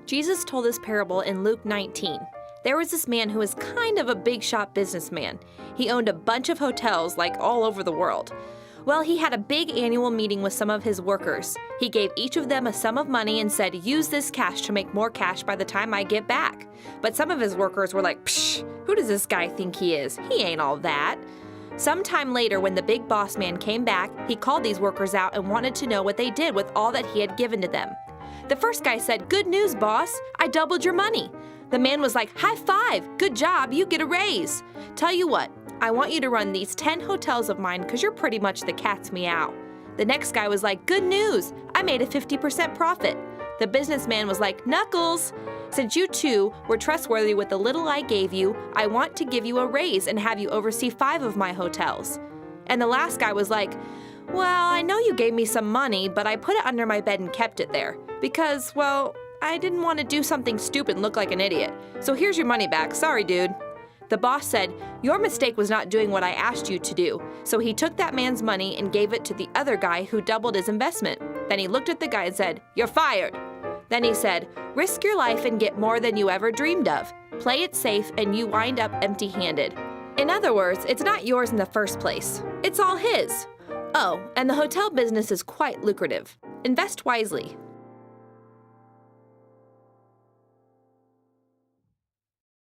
Jesus told this parable in Luke 19. There was this man who was kind of a big shot businessman. He owned a bunch of hotels, like all over the world. Well, he had a big annual meeting with some of his workers. He gave each of them a sum of money and said, use this cash to make more cash by the time I get back. But some of his workers were like, psh, who does this guy think he is? He ain't all that. Sometime later, when the big boss man came back, he called these workers out and wanted to know what they did with all that he had given to them. The first guy said, good news, boss. I doubled your money. The man was like, high five. Good job. You get a raise. Tell you what, I want you to run these 10 hotels of mine because you're pretty much the cat's meow. The next guy was like, good news. I made a 50% profit. The businessman was like, knuckles. Since you two were trustworthy with the little I gave you, I want to give you a raise and have you oversee 5 of my hotels. And the last guy was like, well, I know you gave me some money, but I put it under my bed and kept it there because, well, I didn't want to do something stupid and look like an idiot. So here's your money back. Sorry, dude. The boss said, your mistake was not doing what I asked you to do. So he took that man's money and gave it to the other guy who doubled his investment. Then he looked at the guy and said, you're fired. Then he said, risk your life and get more than you ever dreamed of. Play it safe and you wind up empty-handed. In other words, it's not yours in the first place. It's all his. Oh, and the hotel business is quite lucrative. Invest wisely.